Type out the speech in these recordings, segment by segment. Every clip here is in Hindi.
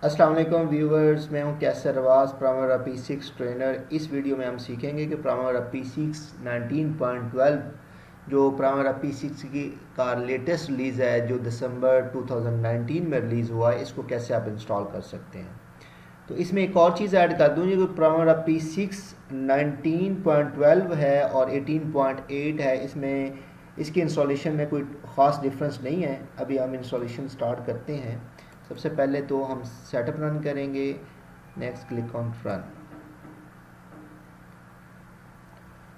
अस्सलाम वालेकुम व्यूवर्स, मैं हूं कैसर रवाज, प्राइमरा P6 ट्रेनर। इस वीडियो में हम सीखेंगे कि प्राइमरा P6 19.12 जो प्राइमरा P6 की का लेटेस्ट रिलीज़ है जो दिसंबर 2019 में रिलीज़ हुआ है, इसको कैसे आप इंस्टॉल कर सकते हैं। तो इसमें एक और चीज़ ऐड कर दूँ, जो प्राइमरा P6 19.12 है और 18.8 है, इसमें इसकी इंस्टॉलेशन में कोई ख़ास डिफरेंस नहीं है। अभी हम इंस्टॉलेशन स्टार्ट करते हैं। सबसे पहले तो हम सेटअप रन करेंगे, नेक्स्ट क्लिक ऑन रन,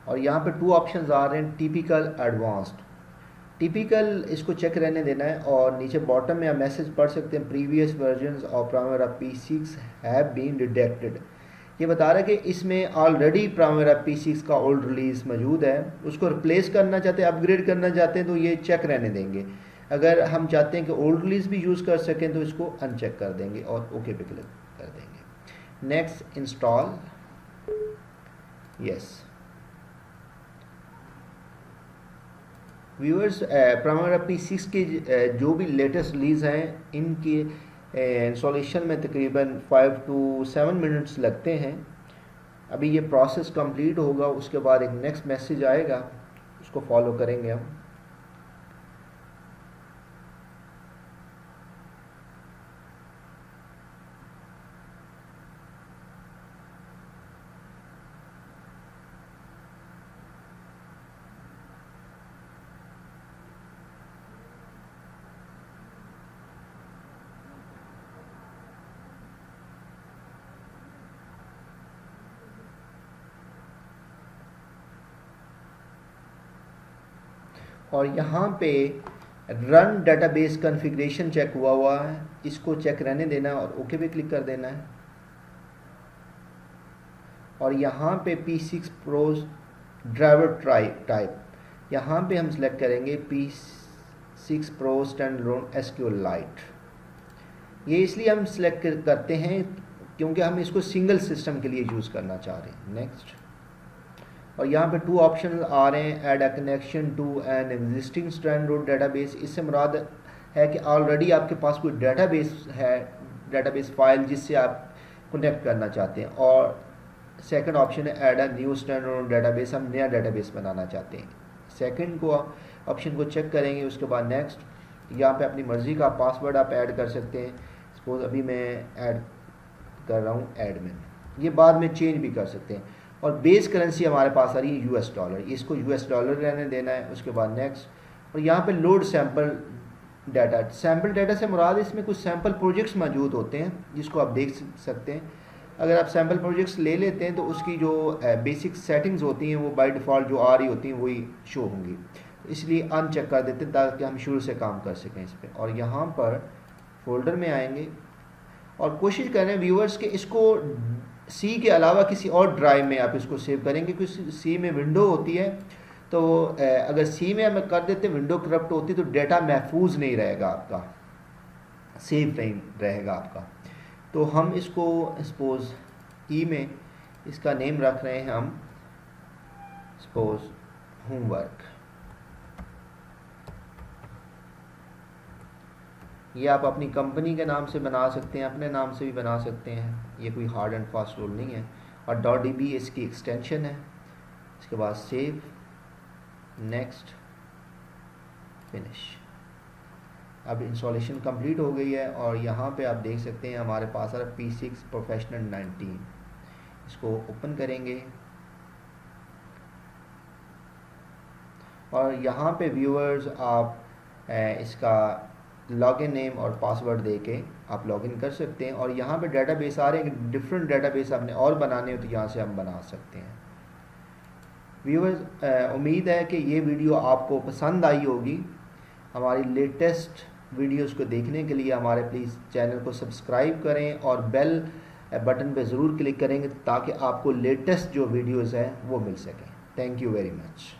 और यहाँ पे टू ऑप्शंस आ रहे हैं, टिपिकल, एडवांस्ड। टिपिकल इसको चेक रहने देना है, और नीचे बॉटम में आप मैसेज पढ़ सकते हैं, previous versions of Primera P6 have been detected. ये बता रहा है कि इसमें ऑलरेडी प्राइमरा P6 का ओल्ड रिलीज़ मौजूद है, उसको रिप्लेस करना चाहते हैं, अपग्रेड करना चाहते हैं, तो ये चेक रहने देंगे। अगर हम चाहते हैं कि ओल्ड रिलीज़ भी यूज़ कर सकें तो इसको अनचेक कर देंगे और ओके पे क्लिक कर देंगे। Next install, yes. Viewers, Primera P6 के जो भी लेटेस्ट रिलीज़ हैं, इनकी इंस्टॉलेशन में तकरीबन 5 to 7 मिनट्स लगते हैं। अभी ये प्रोसेस कंप्लीट होगा, उसके बाद एक नेक्स्ट मैसेज आएगा, उसको फॉलो करेंगे हम। और यहाँ पे रन डेटाबेस कॉन्फ़िगरेशन चेक हुआ है, इसको चेक रहने देना है और ओके पे क्लिक कर देना है। और यहाँ पे P6 प्रोज ड्राइवर टाइप, यहाँ पे हम सिलेक्ट करेंगे P6 प्रो स्टैंडअलोन SQLite। ये इसलिए हम सिलेक्ट करते हैं क्योंकि हम इसको सिंगल सिस्टम के लिए यूज़ करना चाह रहे हैं। नेक्स्ट, और यहाँ पे टू ऑप्शन आ रहे हैं, add a connection to an existing standard database. इससे मुराद है कि ऑलरेडी आपके पास कोई डेटाबेस है, डेटाबेस फाइल जिससे आप कनेक्ट करना चाहते हैं। और सेकंड ऑप्शन है, add a new standard database, हम नया डेटाबेस बनाना चाहते हैं। सेकंड को ऑप्शन को चेक करेंगे, उसके बाद नेक्स्ट, यहाँ पे अपनी मर्ज़ी का पासवर्ड आप ऐड कर सकते हैं। सपोज अभी मैं ऐड कर रहा हूँ एडमिन, ये बाद में चेंज भी कर सकते हैं। और बेस करेंसी हमारे पास आ रही है US डॉलर, इसको US डॉलर रहने देना है। उसके बाद नेक्स्ट, और यहाँ पे load sample data. Sample data से मुराद इसमें कुछ सैम्पल प्रोजेक्ट्स मौजूद होते हैं जिसको आप देख सकते हैं। अगर आप सैम्पल प्रोजेक्ट्स ले लेते हैं तो उसकी जो बेसिक सेटिंग्स होती हैं वो बाय डिफ़ॉल्ट जो आ रही होती हैं वही शो होंगी, इसलिए अनचेक कर देते हैं ताकि हम शुरू से काम कर सकें इस पर। और यहाँ पर फोल्डर में आएंगे और कोशिश करें व्यूअर्स के इसको सी के अलावा किसी और ड्राइव में आप इसको सेव करेंगे, क्योंकि सी में विंडो होती है, तो अगर सी में हम कर देते विंडो करप्ट होती तो डेटा महफूज नहीं रहेगा आपका, सेव नहीं रहेगा आपका। तो हम इसको सपोज ई में इसका नेम रख रहे हैं हम, सपोज होमवर्क। ये आप अपनी कंपनी के नाम से बना सकते हैं, अपने नाम से भी बना सकते हैं, ये कोई हार्ड एंड फास्ट रूल नहीं है। और .db इसकी एक्सटेंशन है। इसके बाद सेव, नेक्स्ट, फिनिश। अब इंस्टॉलेशन कंप्लीट हो गई है और यहाँ पे आप देख सकते हैं हमारे पास है P6 प्रोफेशनल 19। इसको ओपन करेंगे और यहाँ पे व्यूअर्स आप इसका लॉगिन नेम और पासवर्ड देके आप लॉगिन कर सकते हैं। और यहाँ पे डेटाबेस आ रहे हैं, डिफरेंट डेटाबेस आपने और बनाने हो तो यहाँ से हम बना सकते हैं। व्यूअर्स, उम्मीद है कि ये वीडियो आपको पसंद आई होगी। हमारी लेटेस्ट वीडियोस को देखने के लिए हमारे प्लीज़ चैनल को सब्सक्राइब करें और बेल बटन पे ज़रूर क्लिक करेंगे ताकि आपको लेटेस्ट जो वीडियोज़ हैं वो मिल सकें। Thank you very much.